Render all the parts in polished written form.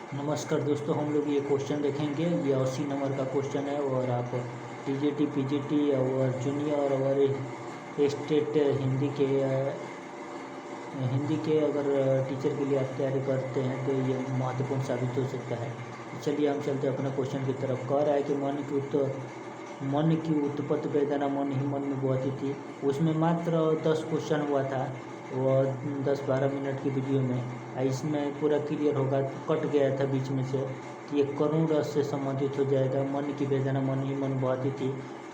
नमस्कार दोस्तों, हम लोग ये क्वेश्चन देखेंगे। ये 80 नंबर का क्वेश्चन है और आप टीजीटी पीजीटी और जूनियर और स्टेट हिंदी के अगर टीचर के लिए आप तैयारी करते हैं तो ये महत्वपूर्ण साबित हो सकता है। चलिए हम चलते हैं अपने क्वेश्चन की तरफ। कह रहा है कि मन की उत्पत्ति वेदना मन ही मन में बहती थी। उसमें मात्र 10 क्वेश्चन हुआ था और 10-12 मिनट की वीडियो में। इसमें पूरा क्लियर होगा। कट गया था बीच में से। ये करुण रस से संबंधित हो जाएगा। मन की वेदना मन ही मन बहती थी,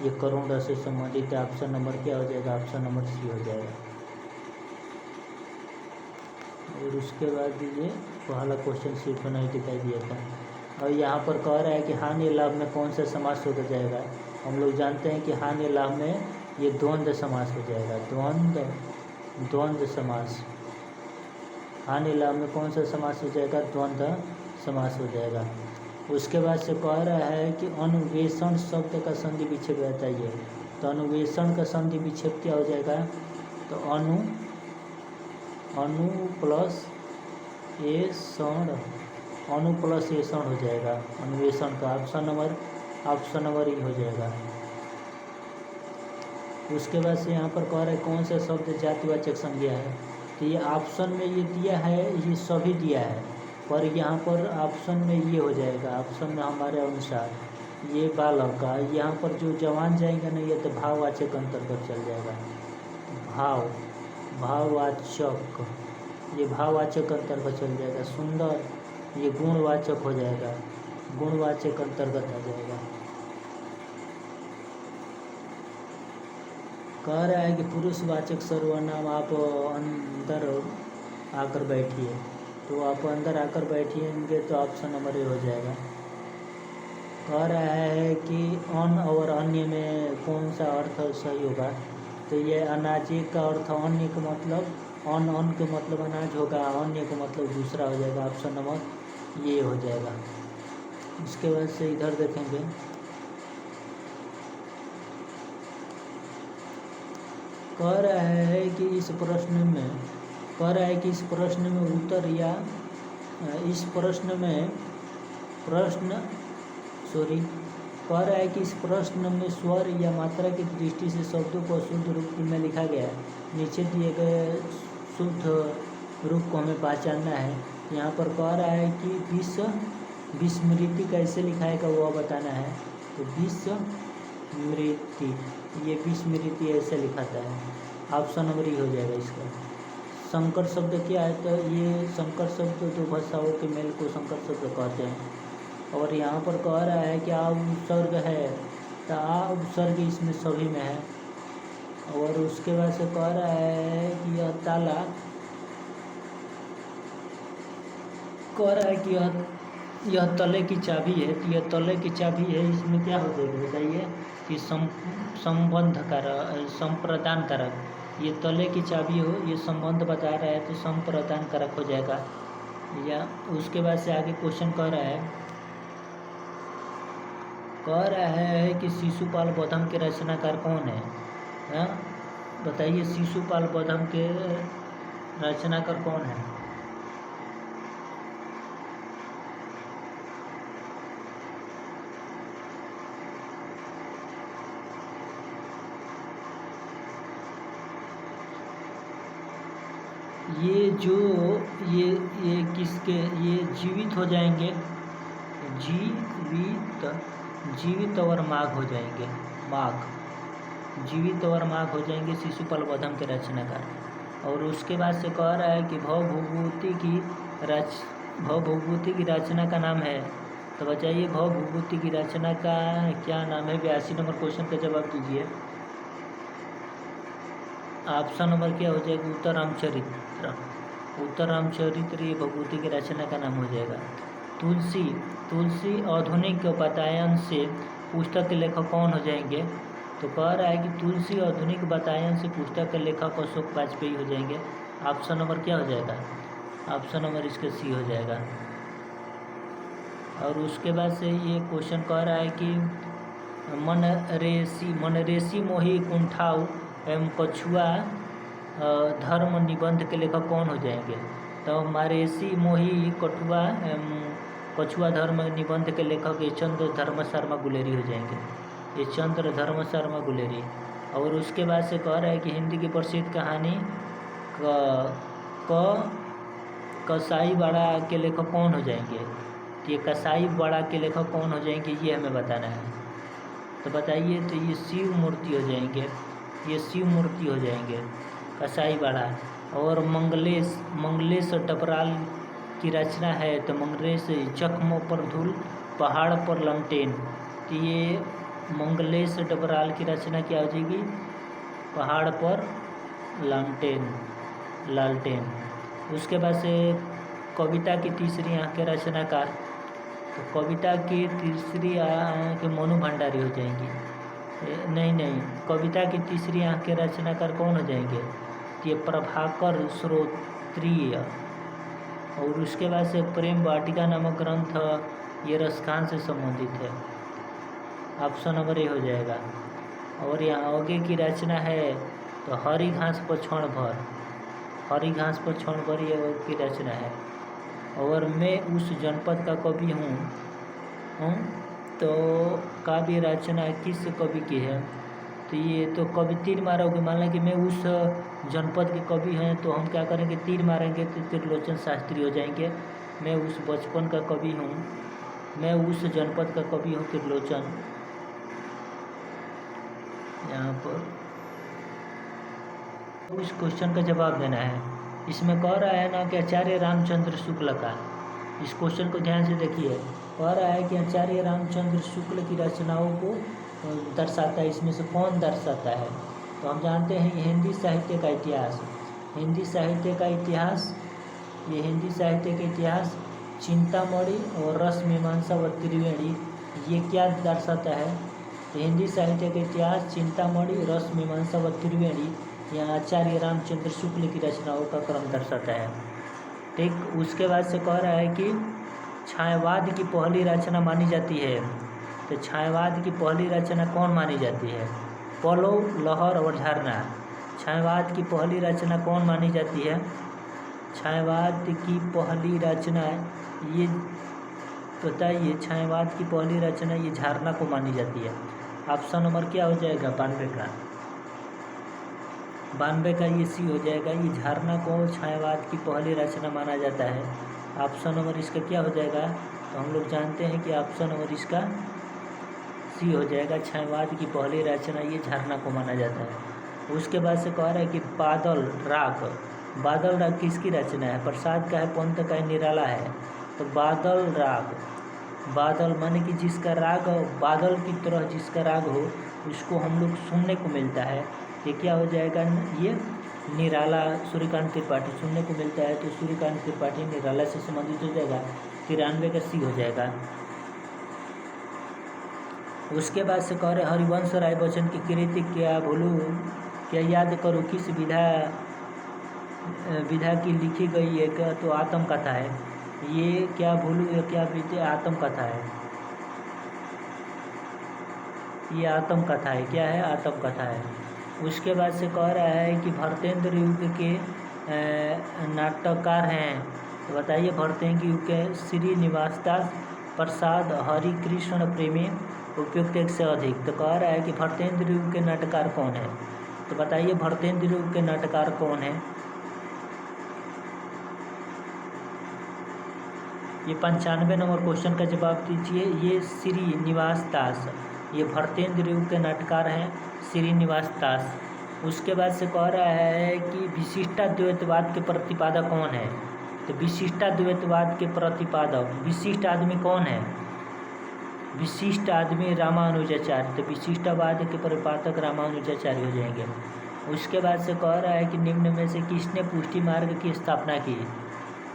ये करुण रस से संबंधित है। ऑप्शन नंबर क्या हो जाएगा? ऑप्शन नंबर सी हो जाएगा। और उसके बाद ये पहला क्वेश्चन सीट पर नहीं दिखाई दिया था। और यहाँ पर कह रहा है कि हानि लाभ में कौन सा समास हो जाएगा। हम लोग जानते हैं कि हानि लाभ में ये द्वंद्व समास हो जाएगा। द्वंद्व समास। हानि लाभ में कौन सा समास हो जाएगा? द्वंद्व समास हो जाएगा। उसके बाद से कह रहा है कि अनुवेशन शब्द का संधि विच्छेद बताइए। तो अनुवेशन का संधि विच्छेद क्या हो जाएगा? तो अनु प्लस ए षण, अनु प्लस ए षण हो जाएगा अनुवेशन का। ऑप्शन नंबर ई हो जाएगा। उसके बाद से यहाँ पर कह रहा है कौन सा शब्द जातिवाचक संज्ञा है। तो ये ऑप्शन में ये दिया है, ये सभी दिया है, पर यहाँ पर ऑप्शन में ये हो जाएगा। ऑप्शन में हमारे अनुसार ये बालक का, यहाँ पर जो जवान जाएंगे ना, ये तो भाववाचक अंतर्गत चल जाएगा। भाववाचक, ये भाववाचक अंतर्गत चल जाएगा। सुंदर, ये गुणवाचक हो जाएगा, गुणवाचक अंतर्गत आ जाएगा। कह रहा है कि पुरुषवाचक सर्वनाम, आप अंदर आकर बैठिए। तो आप अंदर आकर बैठिएंगे तो ऑप्शन नंबर ए हो जाएगा। कह रहा है कि अन और अन्य में कौन सा अर्थ सही होगा। तो ये अनाजी का अर्थ अन्य का मतलब अन के मतलब अनाज होगा, अन्य का मतलब दूसरा हो जाएगा। ऑप्शन नंबर ये हो जाएगा। उसके बाद से इधर देखेंगे। कह रहा है कि इस प्रश्न में उत्तर या इस प्रश्न में कह रहा है कि इस प्रश्न में स्वर या मात्रा की दृष्टि से शब्दों को शुद्ध रूप में लिखा गया है। नीचे दिए गए शुद्ध रूप को हमें पहचानना है। यहाँ पर कह रहा है कि विस्मृति कैसे लिखाएगा वो बताना है। तो विस्मृति, ये विस्मृति ऐसे लिखाता है। ऑप्शन नंबर ई हो जाएगा इसका। संकर शब्द क्या है? तो ये संकर शब्द दो भाषाओं के मेल को संकर शब्द कहते हैं। और यहाँ पर कह रहा है कि आ उपसर्ग है, तो आ उपसर्ग इसमें सभी में है। और उसके बाद से कह रहा है कि यह ताला, कह रहा है कि यह तले की चाबी है। तो यह तले की चाबी है, इसमें क्या हो जाएगा बताइए? कि संबंध कारक, संप्रदान कारक। ये तले की चाबी हो, ये संबंध बता रहा है तो संप्रदान कारक हो जाएगा। या उसके बाद से आगे क्वेश्चन कह रहा है कि शिशुपाल बौद्धम के रचनाकार कौन है? बताइए, शिशुपाल बौद्धम के रचनाकार कौन है? ये जो ये किसके, ये जीवित हो जाएंगे, जीवित और माघ हो जाएंगे। जीवित और माघ हो जाएंगे शिशुपाल बौद्धम के रचनाकार। और उसके बाद से कह रहा है कि भवभूति की रचना का नाम है। तो बताइए भवभूति की रचना का क्या नाम है? 82 नंबर क्वेश्चन का जवाब दीजिए। ऑप्शन नंबर क्या हो जाएगा? उत्तर रामचरित्र ये भवभूति की रचना का नाम हो जाएगा। तुलसी आधुनिक बतायन से पुस्तक के लेखक कौन हो जाएंगे? तो कह रहा है कि तुलसी आधुनिक बतायन से पुस्तक के लेखक अशोक वाजपेयी हो जाएंगे। ऑप्शन नंबर क्या हो जाएगा? ऑप्शन नंबर इसका सी हो जाएगा। और उसके बाद से ये क्वेश्चन कह रहा है कि मनरेसी मोही कुंठाऊ एवं कछुआ धर्म निबंध के लेखक कौन हो जाएंगे? तो मरेसी मोही कठुआ एवं कछुआ धर्म निबंध के लेखक ये चंद्र धर्म शर्मा गुलेरी हो जाएंगे, ये चंद्र धर्म शर्मा गुलेरी। और उसके बाद से कह रहा है कि हिंदी की प्रसिद्ध कहानी कसाईवाड़ा के लेखक कौन हो जाएंगे, ये कसाईवाड़ा के लेखक कौन हो जाएंगे ये हमें बताना है। तो बताइए, तो ये शिव मूर्ति हो जाएंगे, ये शिव मूर्ति हो जाएंगे कसाईवाड़ा। और मंगलेश डबराल की रचना है, तो मंगलेश जख्मों पर धूल पहाड़ पर लमटेन, तो ये मंगलेश डबराल की रचना क्या हो जाएगी, पहाड़ पर लालटेन। उसके बाद से कविता की तीसरी आँख के रचनाकार, तो कविता की तीसरी आँख मोनू भंडारी हो जाएंगी। नहीं, कविता की तीसरी आँख के रचनाकार कौन हो जाएंगे, तो ये प्रभाकर श्रोत्रिय। और उसके बाद से प्रेम वाटिका नामक ग्रंथ ये रसखान से संबंधित है, ऑप्शन नंबर ए हो जाएगा। और यहाँ आगे की रचना है तो हरी घास पर क्षण भर, हरी घास पर क्षण भर ये की रचना है। और मैं उस जनपद का कवि हूँ, तो काव्य रचना किस कवि की है, तो ये तो कवि तीर मारोगे, मान लें कि मैं उस जनपद के कवि हैं, तो हम क्या करेंगे, तीर मारेंगे तो त्रिलोचन शास्त्री हो जाएंगे। मैं उस बचपन का कवि हूँ, मैं उस जनपद का कवि हूँ त्रिलोचन। यहाँ पर उस क्वेश्चन का जवाब देना है। इसमें कह रहा है ना कि आचार्य रामचंद्र शुक्ल का, इस क्वेश्चन को ध्यान से देखिए, कह रहा है कि आचार्य रामचंद्र शुक्ल की रचनाओं को दर्शाता है, इसमें से कौन दर्शाता है। तो हम जानते हैं हिंदी साहित्य का इतिहास, हिंदी साहित्य का इतिहास, ये हिंदी साहित्य का इतिहास चिंतामणि और रस मीमांसा व त्रिवेणी, ये क्या दर्शाता है, हिंदी साहित्य का इतिहास चिंतामणि रस मीमांसा व त्रिवेणी, यहाँ आचार्य रामचंद्र शुक्ल की रचनाओं का क्रम दर्शाता है। ठीक, उसके बाद से कह रहा है कि छायावाद की पहली रचना मानी जाती है, तो छायावाद की पहली रचना कौन मानी जाती है, पलव, लहर और झरना। छायावाद की पहली रचना कौन मानी जाती है, छायावाद की पहली रचना ये बताइए, छायावाद की पहली रचना ये झरना को मानी जाती है। ऑप्शन नंबर क्या हो जाएगा, 92 का ये सी हो जाएगा, ये झरना को छायावाद की पहली रचना माना जाता है। ऑप्शन नंबर इसका क्या हो जाएगा, तो हम लोग जानते हैं कि ऑप्शन नंबर इसका सी हो जाएगा, छायावाद की पहली रचना ये झरना को माना जाता है। उसके बाद से कह रहा है कि बादल राग किसकी रचना है, प्रसाद का है, पंत का है, निराला है। तो बादल राग, बादल माने कि जिसका राग बादल की तरह जिसका राग हो उसको हम लोग सुनने को मिलता है, ये क्या हो जाएगा, ये निराला, सूर्यकांत त्रिपाठी सुनने को मिलता है, तो सूर्यकांत त्रिपाठी निराला से संबंधित हो जाएगा, 93 का सी हो जाएगा। उसके बाद से कह रहे हरिवंश राय बच्चन की कृति क्या भूलूं, क्या याद करूं, किस विधा की लिखी गई है, क्या तो आत्मकथा है, ये क्या भूलूं या क्या बीते, आत्मकथा है, ये आत्मकथा है, क्या है, आत्मकथा है। उसके बाद से कह रहा है कि भरतेंद्र युग के नाटककार हैं, तो बताइए भरतेंद्र युग के श्रीनिवास दास, प्रसाद, हरि कृष्ण प्रेमी, उपयुक्त एक से अधिक। तो कह रहा है कि भरतेंद्र युग के नाटककार कौन है, तो बताइए भरतेंद्र युग के नाटककार कौन है। ये 95 नंबर क्वेश्चन का जवाब दीजिए, ये श्रीनिवास दास, ये भरतेंद्र युग के नाटककार हैं श्रीनिवास दास। उसके बाद से कह रहा है कि विशिष्टाद्वैतवाद के प्रतिपादक कौन है, तो विशिष्टाद्वैतवाद के प्रतिपादक, विशिष्ट आदमी कौन है, विशिष्ट आदमी रामानुजाचार्य, तो विशिष्टवाद के प्रतिपादक रामानुजाचार्य हो जाएंगे। उसके बाद से कह रहा है कि निम्न में से किसने पुष्टि मार्ग की स्थापना की,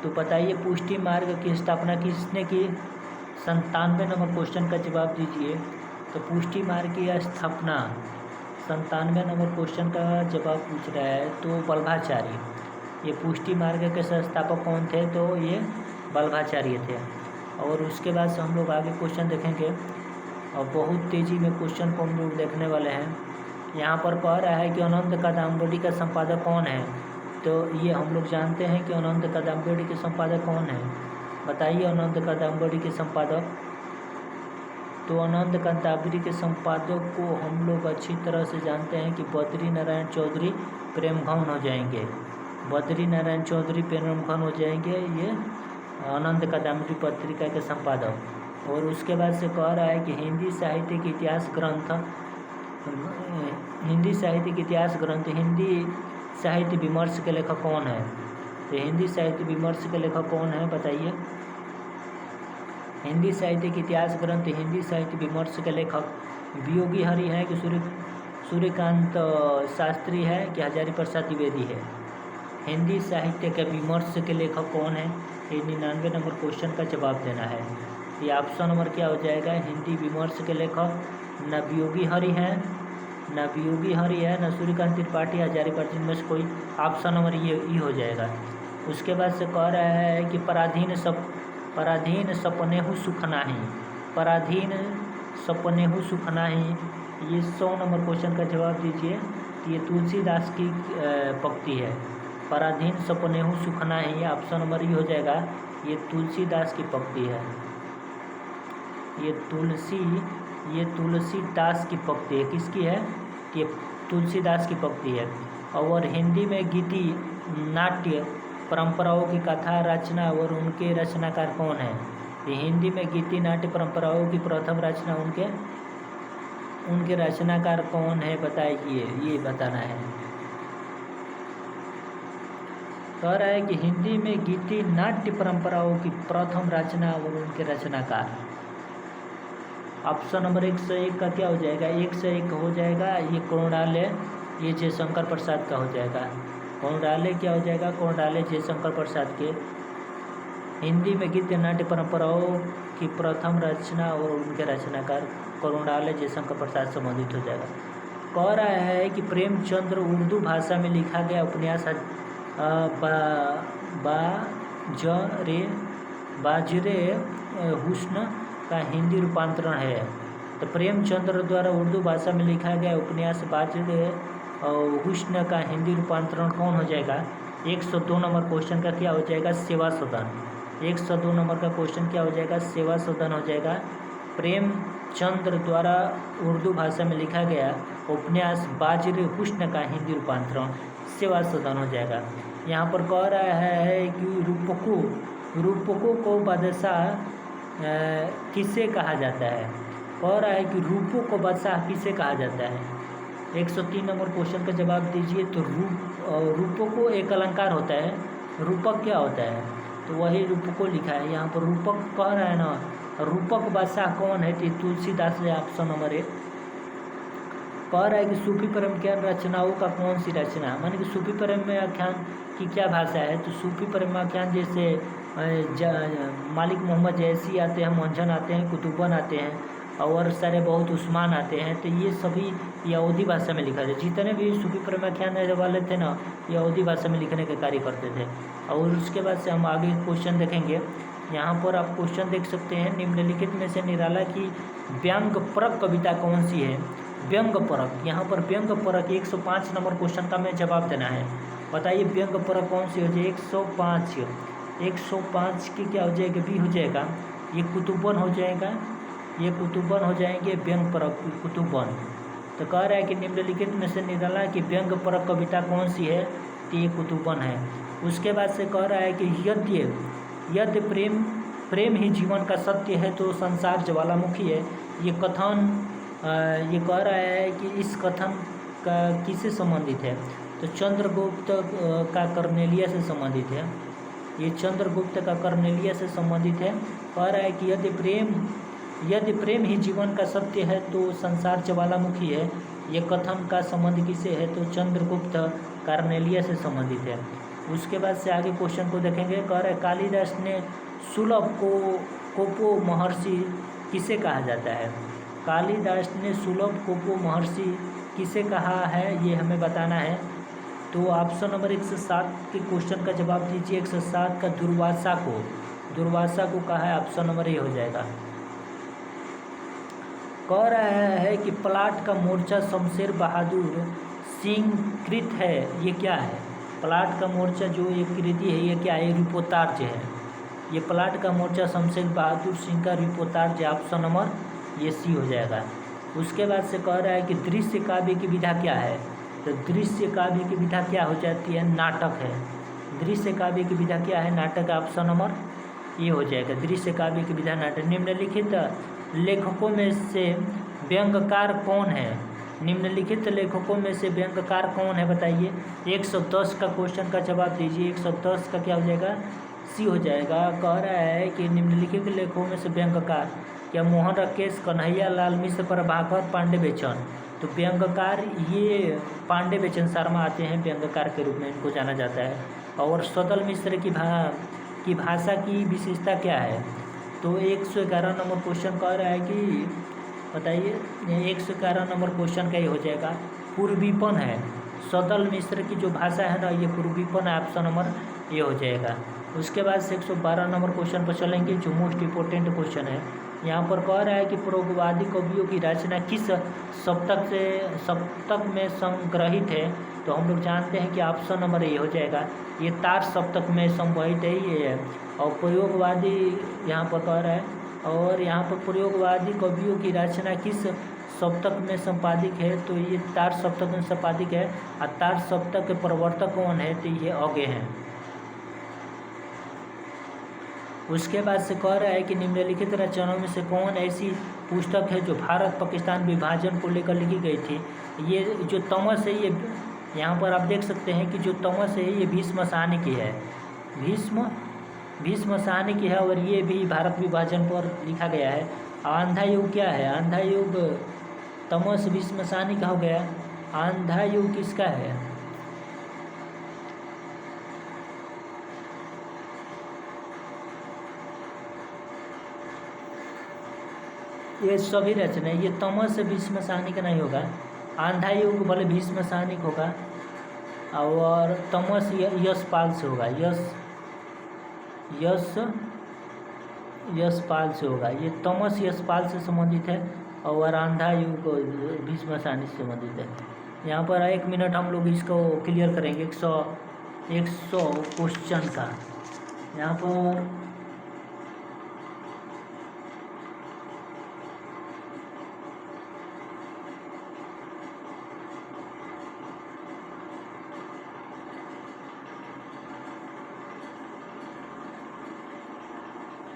तो बताइए पुष्टि मार्ग की स्थापना किसने की, 97 नंबर क्वेश्चन का जवाब दीजिए। तो पुष्टि मार्ग की स्थापना 97 नंबर क्वेश्चन का जवाब पूछ रहा है, तो वल्लभाचार्य, ये पुष्टि मार्ग के संस्थापक कौन थे, तो ये वल्लभाचार्य थे। और उसके बाद से हम लोग आगे क्वेश्चन देखेंगे और बहुत तेज़ी में क्वेश्चन को हम लोग देखने वाले हैं। यहाँ पर कह रहा है कि अनंत कादम्बरी का संपादक कौन है, तो ये हम लोग जानते हैं कि अनंत कादम्बरी के संपादक कौन है, बताइए आनंद कादम्बरी के संपादक। तो आनंद कादम्बरी के संपादक को हम लोग अच्छी तरह से जानते हैं कि बद्री नारायण चौधरी प्रेमघन हो जाएंगे। बद्री नारायण चौधरी प्रेमघन हो जाएंगे, ये आनंद कादम्बरी पत्रिका के संपादक। और उसके बाद से कह रहा है कि हिंदी साहित्य के इतिहास ग्रंथ, हिंदी साहित्य विमर्श के लेखक कौन है। तो हिंदी साहित्य विमर्श के लेखक कौन है बताइए। हिंदी साहित्य के इतिहास ग्रंथ हिंदी साहित्य विमर्श के लेखक वियोगी हरि है कि सूर्यकांत शास्त्री है कि हजारी प्रसाद द्विवेदी है। हिंदी साहित्य के विमर्श के लेखक कौन है, ये 99 नंबर क्वेश्चन का जवाब देना है। ये ऑप्शन नंबर क्या हो जाएगा, हिंदी विमर्श के लेखक न वियोगी हरि है, न सूर्यकांत त्रिपाठी, हजारी प्रसाद में से कोई ऑप्शन नंबर ये हो जाएगा। उसके बाद से कह रहा है कि पराधीन सपनेहु सुख नाही, पराधीन सपनेहु सुख नाही, ये 100 नंबर क्वेश्चन का जवाब दीजिए। ये तुलसीदास की पंक्ति है। पराधीन सपनेहु सुख नाही, ऑप्शन नंबर ये हो जाएगा, ये तुलसीदास की पंक्ति है। ये तुलसीदास की पंक्ति है। किसकी है, ये तुलसीदास की पंक्ति है। और हिंदी में गीति नाट्य परंपराओं की कथा रचना और उनके रचनाकार कौन है। ये हिंदी में गीति नाट्य परंपराओं की प्रथम रचना उनके रचनाकार कौन है बताइए, ये बताना है। कह रहा है कि हिंदी में गीति नाट्य परंपराओं की प्रथम रचना और उनके रचनाकार। ऑप्शन नंबर 101 का क्या हो जाएगा, 101 हो जाएगा ये कोणार्ले, ये जयशंकर प्रसाद का हो जाएगा। कोणार्ले क्या हो जाएगा, कोणार्ले जयशंकर प्रसाद के। हिंदी में गीत नाट्य परंपराओं की प्रथम रचना और उनके रचनाकार कोणार्ले जयशंकर प्रसाद संबंधित हो जाएगा। कह रहा है कि प्रेमचंद्र उर्दू भाषा में लिखा गया उपन्यास बाजरे हुस्न का हिंदी रूपांतरण है। तो प्रेमचंद्र द्वारा उर्दू भाषा में लिखा गया उपन्यास बाजरे हुस्न का हिंदी रूपांतरण कौन हो जाएगा। 102 नंबर क्वेश्चन का क्या हो जाएगा, सेवा सदन। 102 नंबर का क्वेश्चन क्या हो जाएगा, सेवा सदन हो जाएगा। प्रेमचंद्र द्वारा उर्दू भाषा में लिखा गया उपन्यास बाजरे हुस्न का हिंदी रूपांतरण सेवा सदन हो जाएगा। यहाँ पर कह रहा है कि रूपकों को बादशाह किसे कहा जाता है। कह रहा है कि रूपों को बादशाह किसे कहा जाता है। 103 नंबर क्वेश्चन का जवाब दीजिए। तो रूपों को एक अलंकार होता है, रूपक क्या होता है, तो वही रूपकों लिखा है यहाँ पर। रूपक कह रहा है ना, रूपक बादशाह कौन है, तो तुलसीदास है, ऑप्शन नंबर 1। कह रहा है कि सूफी प्रेम की रचनाओं का कौन सी रचना, माने कि सूफी प्रेम में आख्यान की क्या भाषा है। तो सूफी प्रेम आख्यान जैसे मालिक मोहम्मद जैसी आते हैं, मंझन आते हैं, कुतुबन आते हैं और सारे बहुत उस्मान आते हैं। तो ये सभी यहूदी भाषा में लिखा है। जितने भी सूफी प्रेम आख्यान वाले थे ना, यहूदी भाषा में लिखने का कार्य करते थे। और उसके बाद से हम आगे क्वेश्चन देखेंगे। यहाँ पर आप क्वेश्चन देख सकते हैं, निम्नलिखित में से निराला की व्यंग परक कविता कौन सी है। व्यंग परक, यहाँ पर व्यंग परक 105 नंबर क्वेश्चन का मैं जवाब देना है। बताइए व्यंग परक कौन सी हो जाए। 105 की क्या हो जाएगा, बी हो जाएगा। ये कुतुबन हो जाएगा, ये कुतुबन हो जाएंगे व्यंग परक कुतुबन। तो कह रहा है कि निम्नलिखित में से निराला की व्यंग परक कविता कौन सी है, तो ये कुतुबन है। उसके बाद से कह रहा है कि यद्य प्रेम ही जीवन का सत्य है तो संसार ज्वालामुखी है। ये कथन ये कह रहा है कि इस कथन का किससे संबंधित है, तो चंद्रगुप्त का कर्नेलिया से संबंधित है। ये चंद्रगुप्त का कर्नेलिया से संबंधित है। कह रहा है कि यदि प्रेम ही जीवन का सत्य है तो संसार ज्वालामुखी है। ये कथन का संबंध किससे है, तो चंद्रगुप्त कर्नेलिया से संबंधित है। उसके बाद से आगे क्वेश्चन को देखेंगे। कह रहा है कालिदास ने सुलभ कोपो महर्षि किसे कहा जाता है। कालिदास ने सुलभ कोपो महर्षि किसे कहा है, ये हमें बताना है। तो ऑप्शन नंबर 107 के क्वेश्चन का जवाब दीजिए। 107 का दुर्वासा को कहा है, ऑप्शन नंबर ए हो जाएगा। कह रहा है कि प्लाट का मोर्चा शमशेर बहादुर सिंह कृत है, ये क्या है। प्लाट का मोर्चा जो ये कृति है, ये क्या है, रूपोतार्ज है। ये प्लाट का मोर्चा शमशेर बहादुर सिंह का रिपोर्टाज, ऑप्शन नंबर ये सी हो जाएगा। उसके बाद से कह रहा है कि दृश्य काव्य की विधा क्या है, तो दृश्य काव्य की विधा क्या हो जाती है, नाटक है। दृश्य काव्य की विधा क्या है, नाटक, ऑप्शन नंबर ये हो जाएगा। दृश्य काव्य की विधा नाटक। निम्नलिखित लेखकों में से व्यंग्यकार कौन है, निम्नलिखित लेखकों में से व्यंग्यकार कौन है बताइए। 110 का क्वेश्चन का जवाब दीजिए। 110 का क्या हो जाएगा, सी हो जाएगा। कह रहा है कि निम्नलिखित लेखकों में से व्यंग्यकार, क्या मोहन राकेश, कन्हैया लाल मिश्र, प्रभाकर, पांडे बेचन। तो व्यंग्यकार ये पांडे बेचन शर्मा आते हैं व्यंग्यकार के रूप में, इनको जाना जाता है। और सदल मिश्र की भाषा की विशेषता क्या है, तो 111 नंबर क्वेश्चन कह रहा है कि बताइए। 111 नंबर क्वेश्चन का ये हो जाएगा, पूर्वीपन है। सदल मिश्र की जो भाषा है ना, ये पूर्वीपन है, ऑप्शन नंबर ये हो जाएगा। उसके बाद से 112 नंबर क्वेश्चन पर चलेंगे, जो मोस्ट इम्पोर्टेंट क्वेश्चन है। यहाँ पर कह रहा है कि प्रयोगवादी कवियों की रचना किस सप्तक में संग्रहित है, तो हम लोग जानते हैं कि ऑप्शन नंबर ये हो जाएगा, ये तार सप्तक में संग्रहित है ये है। और प्रयोगवादी यहाँ पर कह रहा है, और यहाँ पर प्रयोगवादी कवियों की रचना किस सप्तक में संपादित है, तो ये तार सप्तक में संपादित है। और तार सप्तक के प्रवर्तक कौन है, तो ये अगे हैं। उसके बाद से कह रहा है कि निम्नलिखित रचनाओं में से कौन ऐसी पुस्तक है जो भारत पाकिस्तान विभाजन को लेकर लिखी गई थी। ये जो तमस है, ये यहाँ पर आप देख सकते हैं कि जो तमस है ये भीष्म साहनी की है, भीष्म साहनी की है, और ये भी भारत विभाजन पर लिखा गया है। आंधा युग क्या है, आंधा युग तमस भीष्म साहनी का हो गया। आंधा युग किसका है, ये सभी रचना, ये तमस भीष्म साहनी का नहीं होगा। आंधा युग भले भीष्म साहनी का होगा, और तमस यशपाल से होगा, यशपाल से होगा। ये तमस यशपाल से संबंधित है, और आंधा युग भीष्म साहनी से संबंधित है। यहाँ पर 1 मिनट हम लोग इसको क्लियर करेंगे 100 क्वेश्चन का। यहाँ पर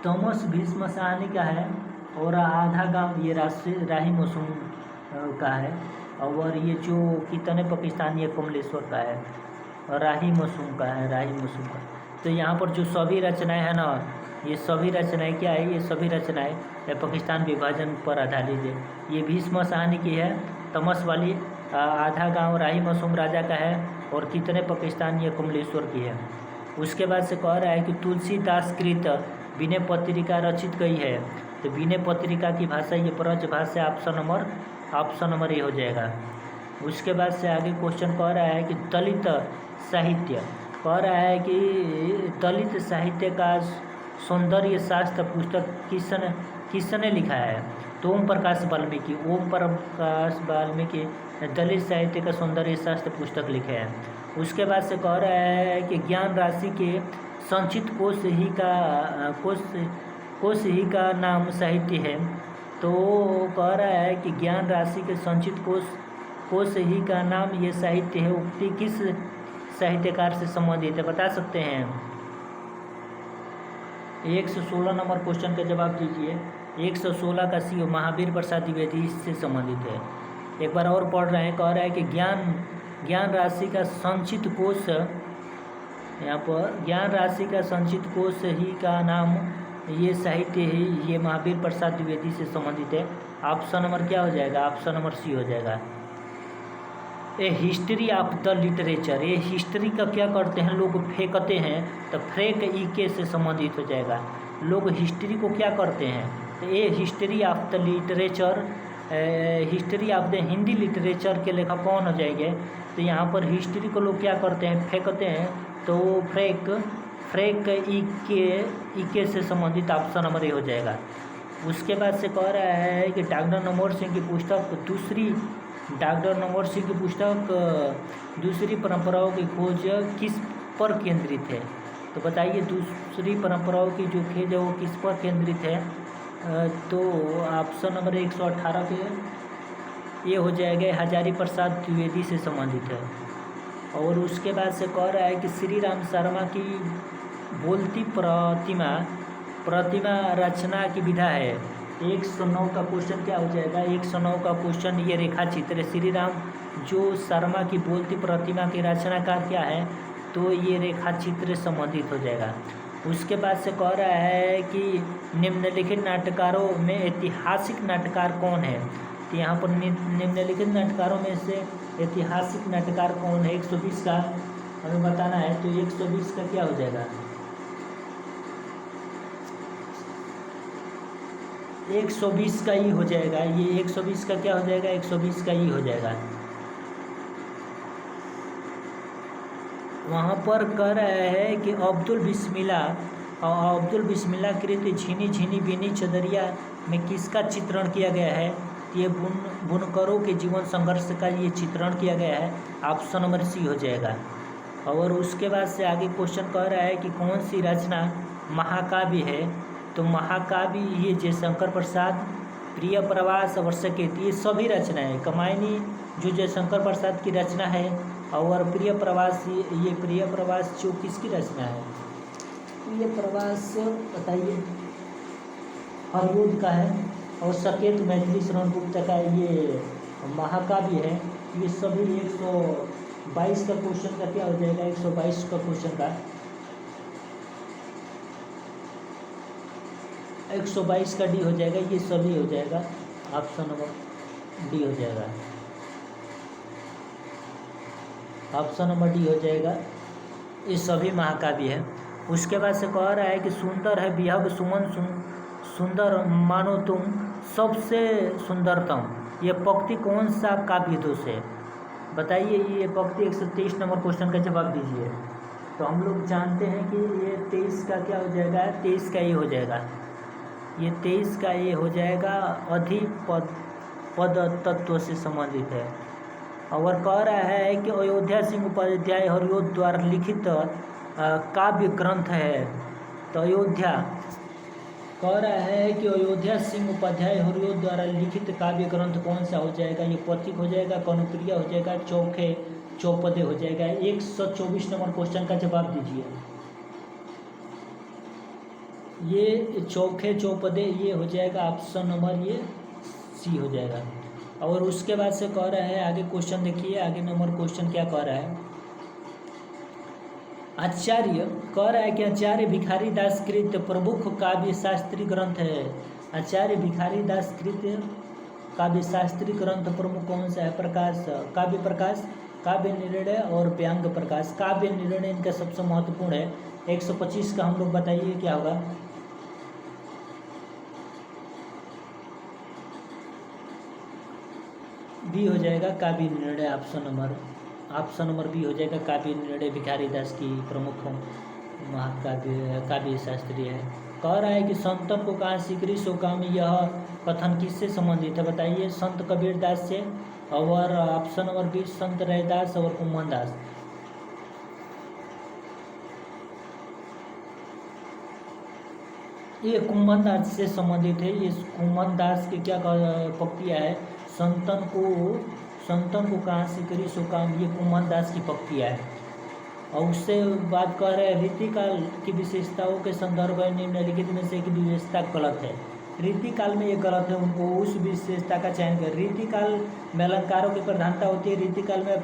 तमस भीष्म साहनी का है, और आधा गांव ये राही मसूम का है, और ये जो कितने पाकिस्तानी है कमलेश्वर का है, और राही मसूम का है, राही मसूम का। तो यहाँ पर जो सभी रचनाएं हैं ना, ये सभी रचनाएं क्या है, ये सभी रचनाएं पाकिस्तान विभाजन पर आधारित है। ये भीष्म साहनी की है, तमस वाली, आधा गांव राही मसूम राजा का है, और कितने पाकिस्तानी है कमलेश्वर की है। उसके बाद से कह रहा है कि तुलसीदास कृत विनय पत्रिका रचित गई है, तो विनय पत्रिका की भाषा ये ब्रज भाषा, ऑप्शन नंबर ये हो जाएगा। उसके बाद से आगे क्वेश्चन कह रहा है कि दलित साहित्य, कह रहा है कि दलित साहित्य का सौंदर्य शास्त्र पुस्तक किसने लिखा है, तो ओम प्रकाश वाल्मीकि दलित साहित्य का सौंदर्य शास्त्र पुस्तक लिखे हैं। उसके बाद से कह रहा है कि ज्ञान राशि के संचित कोश ही का नाम साहित्य है, तो कह रहा है कि ज्ञान राशि के संचित कोश ही का नाम ये साहित्य है। उक्ति किस साहित्यकार से संबंधित है, बता सकते हैं। 116 नंबर क्वेश्चन का जवाब दीजिए। 116 का सी महावीर प्रसाद द्विवेदी इससे संबंधित है। एक बार और पढ़ रहे हैं, कह रहा है कि ज्ञान राशि का संचित कोश, यहाँ पर ज्ञान राशि का संचित कोश ही का नाम ये साहित्य है, ये महावीर प्रसाद द्विवेदी से संबंधित है। ऑप्शन नंबर क्या हो जाएगा, ऑप्शन नंबर सी हो जाएगा। ए हिस्ट्री ऑफ द लिटरेचर, ये हिस्ट्री का क्या करते हैं लोग, फेंकते हैं, तो फ्रेक ईके से संबंधित हो जाएगा। लोग हिस्ट्री को क्या करते हैं, तो ये history of the literature, history of the Hindi literature के लेखक कौन हो जाएंगे, तो यहाँ पर हिस्ट्री को लोग क्या करते हैं, फेंकते हैं, तो फ्रेक ईके से संबंधित ऑप्शन नंबर ये हो जाएगा। उसके बाद से कह रहा है कि डॉक्टर नमोर सिंह की पुस्तक दूसरी परंपराओं की खोज किस पर केंद्रित है, तो बताइए दूसरी परंपराओं की जो खेज है वो किस पर केंद्रित है? तो ऑप्शन नंबर 118 पे ये हो जाएगा हजारी प्रसाद द्विवेदी से संबंधित है। और उसके बाद से कह रहा है कि श्री राम शर्मा की बोलती प्रतिमा रचना की विधा है। 109 का क्वेश्चन क्या हो जाएगा? 109 का क्वेश्चन ये रेखा चित्र श्री राम जो शर्मा की बोलती प्रतिमा के रचनाकार क्या है? तो ये रेखा चित्र संबंधित हो जाएगा। उसके बाद से कह रहा है कि निम्नलिखित नाटककारों में ऐतिहासिक नाटककार कौन है? तो यहाँ पर निम्नलिखित नाटककारों में से ऐतिहासिक नाटककार कौन है? 120 का हमें बताना है। तो 120 का क्या हो जाएगा? 120 का ही हो जाएगा। ये 120 का क्या हो जाएगा? 120 का ही हो जाएगा। वहाँ पर कह रहा है कि अब्दुल बिस्मिल्ला कृत झिनी झिनी बिनी चदरिया में किसका चित्रण किया गया है? ये बुनकरों के जीवन संघर्ष का ये चित्रण किया गया है। ऑप्शन नंबर सी हो जाएगा। और उसके बाद से आगे क्वेश्चन कह रहा है कि कौन सी रचना महाकाव्य है? तो महाकाव्य ये जयशंकर प्रसाद, प्रिय प्रवास और सकेत, ये सभी रचनाएं कमायनी जो जयशंकर प्रसाद की रचना है। और प्रिय प्रवास ये प्रिय प्रवास जो किसकी रचना है? प्रिय प्रवास बताइए हरिओद का है। और सकेत मैथिली शरण गुप्त का ये महाकाव्य है। ये सभी 122 का क्वेश्चन का क्या हो जाएगा? 122 का क्वेश्चन का 122 का डी हो जाएगा। ये सभी हो जाएगा। ऑप्शन नंबर डी हो जाएगा। ऑप्शन नंबर डी हो जाएगा। ये सभी महाकाव्य है। उसके बाद से कह रहा है कि सुंदर है विहग सुमन सुंदर मानो तुम सबसे सुंदरतम, ये पंक्ति कौन सा काव्य दोष है? बताइए ये पंक्ति। 123 नंबर क्वेश्चन का जवाब दीजिए। तो हम लोग जानते हैं कि ये 23 का क्या हो जाएगा? 23 का ये हो जाएगा। ये 23 का ये हो जाएगा अधिपद तत्व से संबंधित है। और कह रहा है कि अयोध्या सिंह उपाध्याय हरिओद द्वारा लिखित काव्य ग्रंथ है। तो अयोध्या कह रहा है कि अयोध्या सिंह उपाध्याय हरिओद द्वारा लिखित काव्य ग्रंथ कौन सा हो जाएगा? ये पथिक हो जाएगा, कनुप्रिय हो जाएगा, चौखे चौपदे हो जाएगा। 124 नंबर क्वेश्चन का जवाब दीजिए। ये चौखे चौपदे ये हो जाएगा। ऑप्शन नंबर ये सी हो जाएगा। और उसके बाद से कह रहा है आगे क्वेश्चन देखिए। आगे नंबर क्वेश्चन क्या कह रहा है? आचार्य कह रहा है कि आचार्य भिखारी दास कृत प्रमुख काव्य शास्त्री ग्रंथ है। आचार्य भिखारी दास कृत काव्य शास्त्री ग्रंथ प्रमुख कौन सा है? प्रकाश, काव्य प्रकाश, काव्य निर्णय और व्यंग प्रकाश। काव्य निर्णय इनका सबसे महत्वपूर्ण है। 125 का हम लोग बताइए क्या होगा? बी हो जाएगा काव्य निर्णय। ऑप्शन नंबर बी हो जाएगा काव्य निर्णय। भिखारी दास की प्रमुख महाकाव्य काव्य शास्त्री है। कह रहा है कि संतन को कहाँ शीघ्री सो काम, यह कथन किससे संबंधित है? बताइए। संत कबीर दास से। और ऑप्शन नंबर बी संत रैदास और कुम्भन दास। ये कुम्भन दास से संबंधित है। ये कुम्भन दास की क्या पंक्तियाँ है? संतन को कहाँ से करी सो काम, ये कुम्भन दास की पंक्तियाँ है। और उससे बात कर रहे हैं रीतिकाल की विशेषताओं के संदर्भ में निम्नलिखित में से एक विशेषता गलत है। रीतिकाल में ये गलत है, उनको उस विशेषता का चयन कर। रीतिकाल में अलंकारों की प्रधानता होती है। रीतिकाल में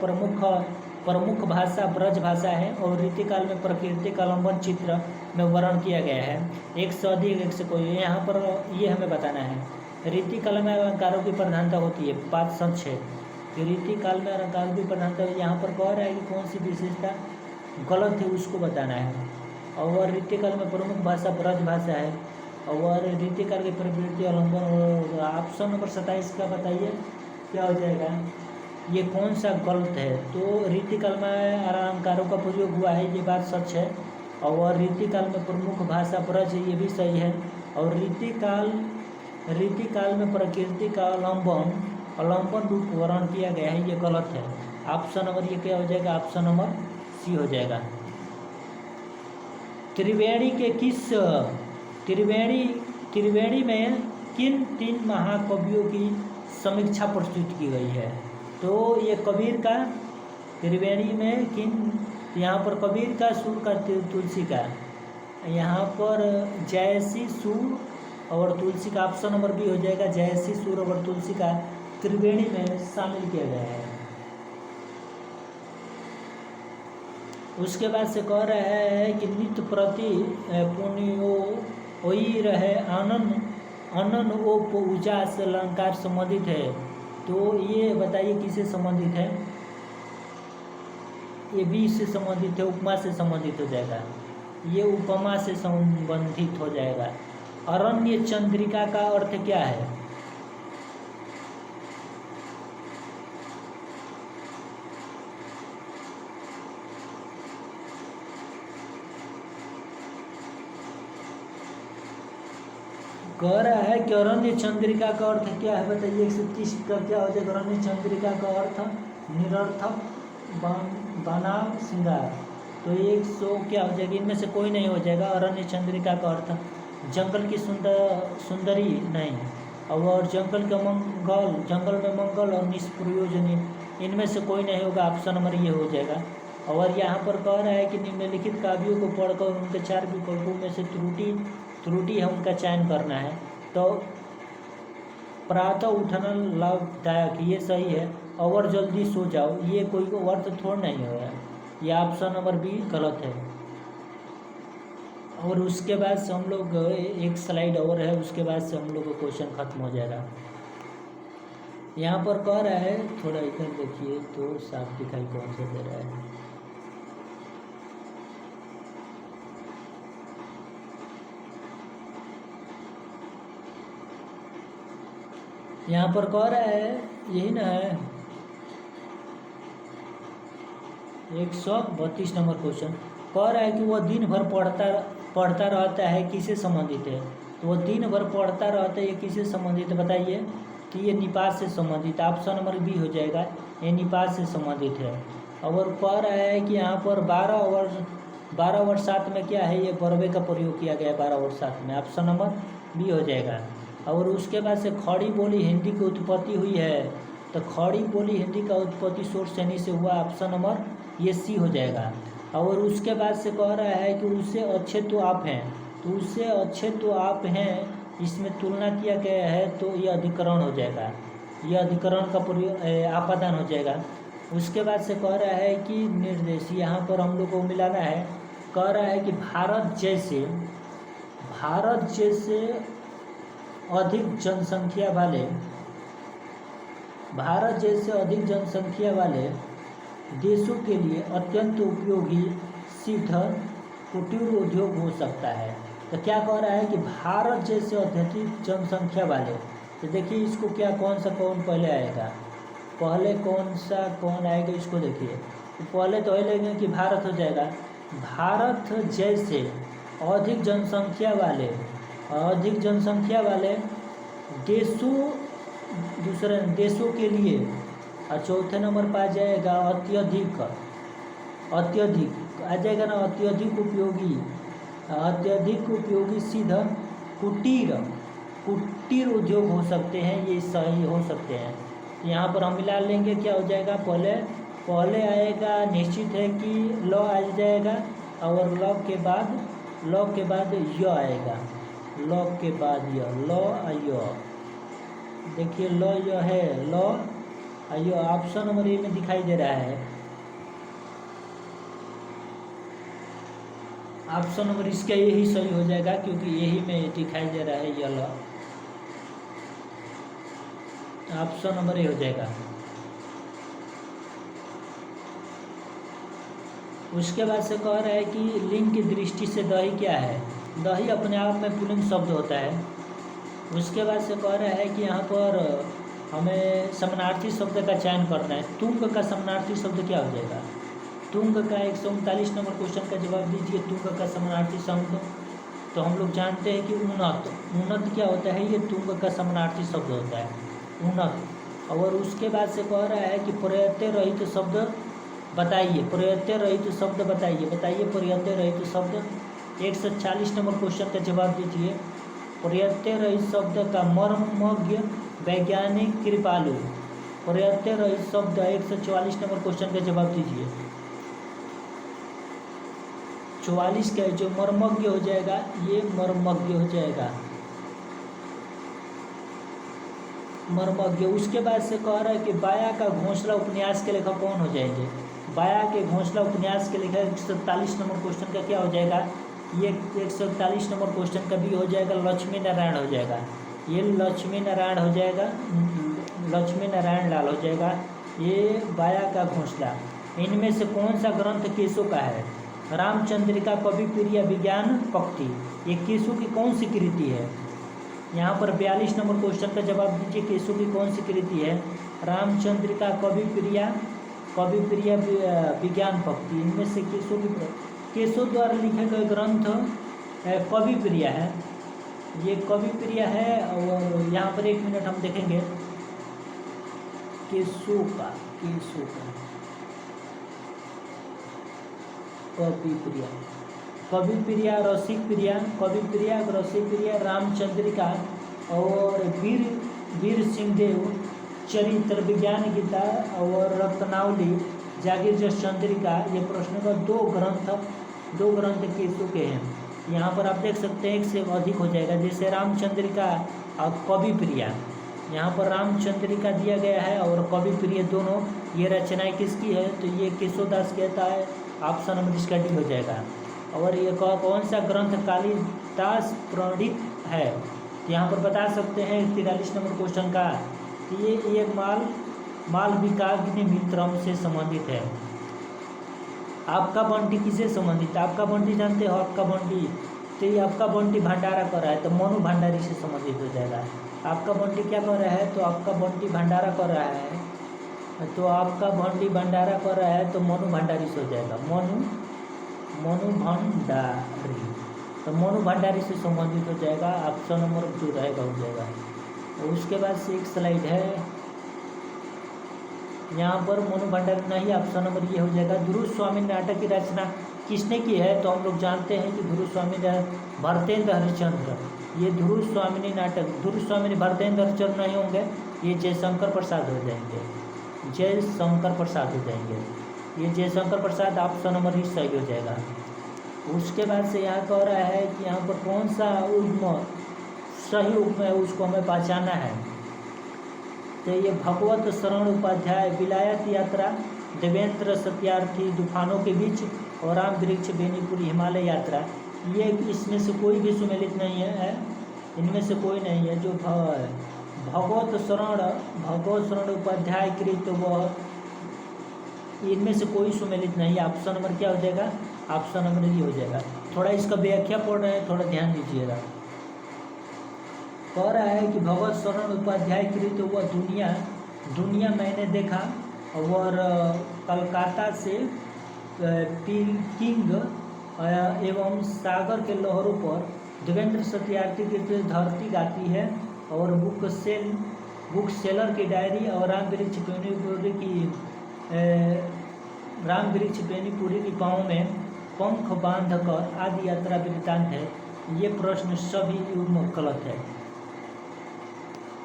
प्रमुख भाषा ब्रज भाषा है। और रीतिकाल में प्रकृति का अवलंबन चित्र में वर्णन किया गया है। एक से अधिक एक से कोई, यहाँ पर ये हमें बताना है। रीतिकाल में अलंकारों की प्रधानता होती है, बात सच है। रीतिकाल में अलंकारों की प्रधानता यहाँ पर कह रहा है कि कौन सी विशेषता गलत है उसको बताना है। और रीतिकाल में प्रमुख भाषा ब्रज भाषा है। और रीतिकाल की प्रवृत्ति अवलंबन। ऑप्शन नंबर 27 का बताइए क्या हो जाएगा? ये कौन सा गलत है? तो रीतिकाल में अलंकारों का प्रयोग हुआ है, ये बात सच है। और रीतिकाल में प्रमुख भाषा ब्रज है, ये भी सही है। और रीतिकाल में प्रकृति का अवलंबन रूप वर्णन किया गया है, ये गलत है। ऑप्शन नंबर ये क्या हो जाएगा? ऑप्शन नंबर सी हो जाएगा। त्रिवेणी के किस त्रिवेणी में किन 3 महाकवियों की समीक्षा प्रस्तुत की गई है? तो ये कबीर का, त्रिवेणी में किन, यहाँ पर कबीर का, सूर का, तुलसी का, यहाँ पर जयसी, सूर और तुलसी का ऑप्शन नंबर बी हो जाएगा। जयसी, सूर और तुलसी का त्रिवेणी में शामिल किया गया है। उसके बाद से कह रहा है कि नित्य प्रति पुण्यो ओई रहे अनन ओ पूजा से अलंकार संबंधित है। तो ये बताइए किससे संबंधित है? ये बी से संबंधित है, उपमा से संबंधित हो जाएगा। ये उपमा से संबंधित हो जाएगा। अरण्य चंद्रिका का अर्थ क्या है? कह रहा है कि अरण्य चंद्रिका का अर्थ क्या है, बताइए। 130 का क्या हो जाएगा? अरण्य चंद्रिका का अर्थ निरर्थक बनाम श्रृंगार। तो 100 क्या हो जाएगा? इनमें से कोई नहीं हो जाएगा। अरण्य चंद्रिका का अर्थ जंगल की सुंदरी नहीं, और जंगल में मंगल और निष्प्रयोजनी, इनमें से कोई नहीं होगा। ऑप्शन नंबर ये हो जाएगा। और यहाँ पर कह रहा है कि निम्नलिखित काव्यों को पढ़कर उनके 4 विकल्पों में से त्रुटि है उनका चयन करना है। तो प्रातः उठना लाभदायक, ये सही है। और जल्दी सो जाओ, ये कोई अर्थ थोड़ा नहीं होगा। ये ऑप्शन नंबर बी गलत है। और उसके बाद से हम लोग एक स्लाइड और है, उसके बाद से हम लोग का क्वेश्चन खत्म हो जाएगा। यहाँ पर कह रहा है, थोड़ा इधर देखिए तो साफ दिखाई कौन सा दे रहा है। यहाँ पर कह रहा है, यही ना है 132 नंबर क्वेश्चन। कह रहा है कि वह दिन भर पढ़ता रहता है, किससे संबंधित है? तो वह दिन भर पढ़ता रहता है, ये किससे संबंधित है बताइए? तो ये निपात से संबंधित, ऑप्शन नंबर बी हो जाएगा। ये निपात से संबंधित है। और कह रहा है कि यहाँ पर 12 और 7 में क्या है? ये बरबे का प्रयोग किया गया है 12 और 7 में, ऑप्शन नंबर बी हो जाएगा। और उसके बाद से खड़ी बोली हिंदी की उत्पत्ति हुई है, तो खड़ी बोली हिंदी का उत्पत्ति सोरसेनी से हुआ, ऑप्शन नंबर ये सी हो जाएगा। और उसके बाद से कह रहा है कि उससे अच्छे तो आप हैं, तो उससे अच्छे तो आप हैं, इसमें तुलना किया गया है, तो ये अधिकरण हो जाएगा। ये अधिकरण का प्रयोग आपादान हो जाएगा। उसके बाद से कह रहा है कि निर्देश, यहाँ पर हम लोग को मिलाना है। कह रहा है कि भारत जैसे अधिक जनसंख्या वाले देशों के लिए अत्यंत उपयोगी सिद्ध कुटीर उद्योग हो सकता है। तो क्या कह रहा है कि भारत जैसे अधिक जनसंख्या वाले, तो देखिए इसको क्या कौन पहले आएगा? पहले कौन आएगा इसको देखिए। तो पहले तो यही लेंगे कि भारत हो जाएगा। भारत जैसे अधिक जनसंख्या वाले देशों, दूसरे देशों के लिए, और चौथे नंबर पर आ जाएगा अत्यधिक आ जाएगा ना, अत्यधिक उपयोगी सीधा कुटीर उद्योग हो सकते हैं, ये सही हो सकते हैं। यहाँ पर हम मिला लेंगे, क्या हो जाएगा? पहले आएगा, निश्चित है कि लॉ आ जाएगा, और लॉ के बाद य आएगा। लॉ के बाद य, देखिए लॉ य है, लॉ ये ऑप्शन नंबर ए में दिखाई दे रहा है। ऑप्शन नंबर इसका यही सही हो जाएगा, क्योंकि यही में दिखाई दे रहा है ये लॉ। ऑप्शन नंबर ए हो जाएगा। उसके बाद से कह रहा है कि लिंग की दृष्टि से दही क्या है? दही अपने आप में पुल्लिंग शब्द होता है। उसके बाद से कह रहा है कि यहाँ पर हमें समानार्थी शब्द का चयन करना है। तुंग का समानार्थी शब्द क्या हो जाएगा? तुंग का 139 नंबर क्वेश्चन का जवाब दीजिए। तुंग का समानार्थी शब्द तो हम लोग जानते हैं कि उन्नत क्या होता है? ये तुंग का समानार्थी शब्द होता है, उन्नत। और उसके बाद से कह रहा है कि प्रत्यय रहित शब्द बताइए। प्रत्यय रहित शब्द बताइए। प्रत्यय रहित शब्द 140 नंबर क्वेश्चन का जवाब दीजिए। प्रत्यय रहित शब्द का मर्मज्ञ वैज्ञानिक कृपालु। प्रत्यय रहित शब्द 144 नंबर क्वेश्चन का जवाब दीजिए। 44 का जो मर्मज्ञ हो जाएगा, ये मर्मज्ञ हो जाएगा, मर्मज्ञ। उसके बाद से कह रहा है कि बाया का घोंसला उपन्यास के लेखक कौन हो जाएंगे। बाया के घोंसला उपन्यास के लेखक 147 नंबर क्वेश्चन का क्या हो जाएगा, ये 141 नंबर क्वेश्चन का भी हो जाएगा, लक्ष्मी नारायण हो जाएगा। ये लक्ष्मी नारायण हो जाएगा, लक्ष्मी नारायण लाल हो जाएगा। ये बाया का घोंसला। इनमें से कौन सा ग्रंथ केशव का है। रामचंद्रिका, कवि प्रिया, विज्ञान पक्ति, ये केशव की कौन सी कृति है। यहाँ पर 42 नंबर क्वेश्चन का जवाब दीजिए। केशव की कौन सी कृति है। रामचंद्रिका, कवि प्रिया, विज्ञान पक्ति। इनमें से केशव द्वारा लिखे गए ग्रंथ कवि प्रिया है, ये कवि प्रिया है। और यहाँ पर 1 मिनट हम देखेंगे केशव का कवि प्रिया, रसिक प्रिया, कवि प्रिया, रसिक प्रिया, रामचंद्रिका और वीर सिंहदेव चरित्र, विज्ञान गीता और रत्नावली, जागीर जस चंद्रिका। ये प्रश्न का दो ग्रंथ केशव के हैं। यहाँ पर आप देख सकते हैं 1 से अधिक हो जाएगा, जैसे रामचंद्रिका और कवि प्रिया। यहाँ पर रामचंद्रिका दिया गया है और कवि प्रिय दोनों। ये रचनाएं किसकी है, तो ये केशवदास कहता है। ऑप्शन नंबर इसका डी हो जाएगा। और ये कौन सा ग्रंथ कालिदास प्रणीत है, तो यहाँ पर बता सकते हैं 43 नंबर क्वेश्चन का, तो ये एक मालविकाग्नि मित्रम से संबंधित है। आपका बंटी किसे संबंधित है, आपका बंटी जानते हो, आपका बंटी, तो ये आपका बंटी भंडारा कर रहा है, तो मनु भंडारी से संबंधित हो जाएगा। आपका बंटी क्या कर रहा है, तो आपका बंटी भंडारा कर रहा है, तो आपका बंटी भंडारा कर रहा है, तो मनु भंडारी से हो जाएगा। मनु भंडारी, तो मनु भंडारी से संबंधित हो जाएगा। ऑप्शन नंबर जो रहेगा हो जाएगा। और उसके बाद से एक स्लाइड है, यहाँ पर मनु भंडारी नहीं, ऑप्शन नंबर ये हो जाएगा। ध्रुव स्वामी नाटक की रचना किसने की है, तो हम लोग जानते हैं कि ध्रुव स्वामी भरतेंद्र हरिश्चंद्र। ये ध्रुव स्वामिनी नाटक, ध्रुव स्वामिनी भरतेंद्र हरिश्चंद्र नहीं होंगे, ये जयशंकर प्रसाद हो जाएंगे, जयशंकर प्रसाद हो जाएंगे। ये जयशंकर प्रसाद ऑप्शन नंबर ही सही हो जाएगा। उसके बाद से यहाँ कह रहा है कि यहाँ पर कौन सा उपमा सही उपमा है, उसको हमें पहचानना है। तो ये भगवत शरण उपाध्याय, विलायत यात्रा, देवेंद्र सत्यार्थी, तूफानों के बीच और राम वृक्ष बेनीपुरी, हिमालय यात्रा। ये इसमें से कोई भी सुमेलित नहीं है, इनमें से कोई नहीं है। जो भगवत शरण उपाध्याय कृत वह, इनमें से कोई सुमेलित नहीं है। ऑप्शन नंबर क्या हो जाएगा, ऑप्शन नंबर ये हो जाएगा। थोड़ा इसका व्याख्या पढ़ रहे हैं, थोड़ा ध्यान दीजिएगा। कह रहा है कि भगवत शरण उपाध्याय कृत वह दुनिया मैंने देखा, और कलकत्ता से पीकिंग एवं सागर के लहरों पर देवेंद्र सत्यार्थी की धरती गाती है, और बुक सेलर की डायरी, और राम वृक्ष बेनीपुरी की पाँव में पंख बांधकर आदि यात्रा वृत्तांत है। ये प्रश्न सभी गलत है।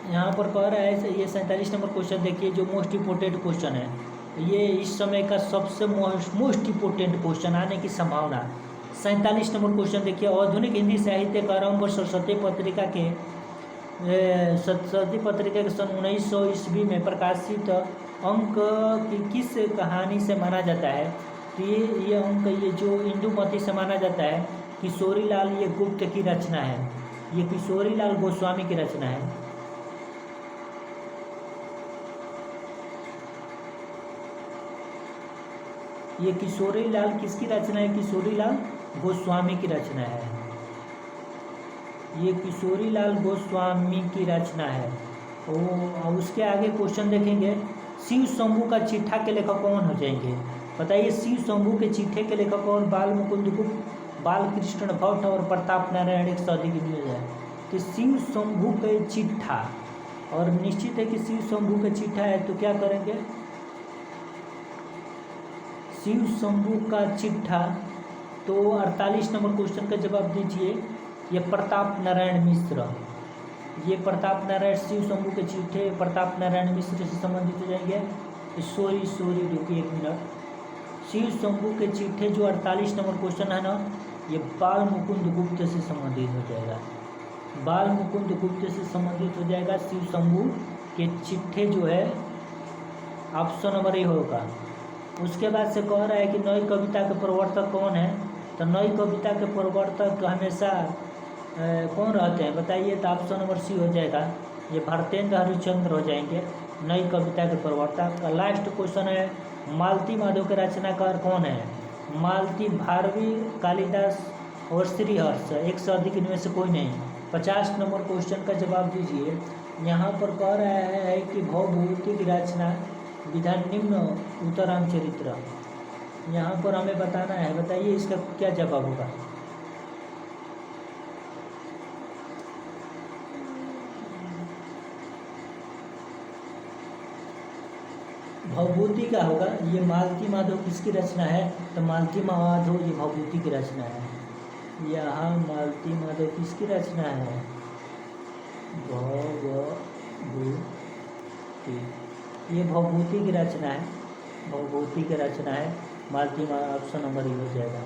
यहाँ पर कह रहा है, ये 47 नंबर क्वेश्चन देखिए, जो मोस्ट इम्पोर्टेंट क्वेश्चन है। ये इस समय का सबसे मोस्ट इम्पोर्टेंट क्वेश्चन आने की संभावना। 47 नंबर क्वेश्चन देखिए, आधुनिक हिंदी साहित्य का आरंभ सरस्वती पत्रिका के सन 1900 ईस्वी में प्रकाशित अंक की किस कहानी से माना जाता है, तो ये अंक, ये जो इंदुमती से माना जाता है। किशोरी लाल ये गुप्त की रचना है, ये किशोरी लाल गोस्वामी की रचना है। ये किशोरी लाल किसकी रचना है, किशोरी लाल गोस्वामी की रचना है। ये किशोरी लाल गोस्वामी की रचना है। और उसके आगे क्वेश्चन देखेंगे, शिव शंभू का चिट्ठा के लेखक कौन हो जाएंगे, बताइए। शिव शंभू के चिट्ठे के लेखक और बाल मुकुंद गुप्त, बालकृष्ण भट्ट और प्रताप नारायण एक सदी की न्यूज है। तो शिव शंभू के चिट्ठा, और निश्चित है कि शिव शंभू का चिट्ठा है, तो क्या करेंगे, शिव शंभू का चिट्ठा तो 48 नंबर क्वेश्चन का जवाब दीजिए। ये प्रताप नारायण मिश्र, ये प्रताप नारायण शिव शंभू के चिट्ठे प्रताप नारायण मिश्र से संबंधित हो जाएंगे। सॉरी रुकिए 1 मिनट। शिव शंभू के चिट्ठे जो 48 नंबर क्वेश्चन है ना, ये बाल मुकुंद गुप्त से संबंधित हो जाएगा। बाल मुकुंद गुप्त से संबंधित हो जाएगा शिव शंभू के चिट्ठे जो है, ऑप्शन नंबर ए होगा। उसके बाद से कह रहा है कि नई कविता के प्रवर्तक कौन है, तो नई कविता के प्रवर्तक हमेशा कौन रहते हैं बताइए, तो ऑप्शन नंबर सी हो जाएगा, ये भारतेंद्र हरिश्चंद्र हो जाएंगे नई कविता के प्रवर्तक। लास्ट क्वेश्चन है मालती माधव के रचनाकार कौन है, मालती, भारवी, कालिदास और श्रीहर्ष, एक से अधिक इनमें से कोई नहीं। 50 नंबर क्वेश्चन का जवाब दीजिए। यहाँ पर कह रहा है कि भवभूति की रचना विधान निम्न उत्तराम चरित्र, यहाँ पर हमें बताना है, बताइए इसका क्या जवाब होगा। भवभूति का होगा, ये मालती माधव किसकी रचना है, तो मालती माधव ये भवभूति की रचना है। यहाँ मालती माधव किसकी रचना है, भवभूति, ये भवभूति की रचना है, भवभूति की रचना है मालती माधव, ऑप्शन नंबर ये हो जाएगा।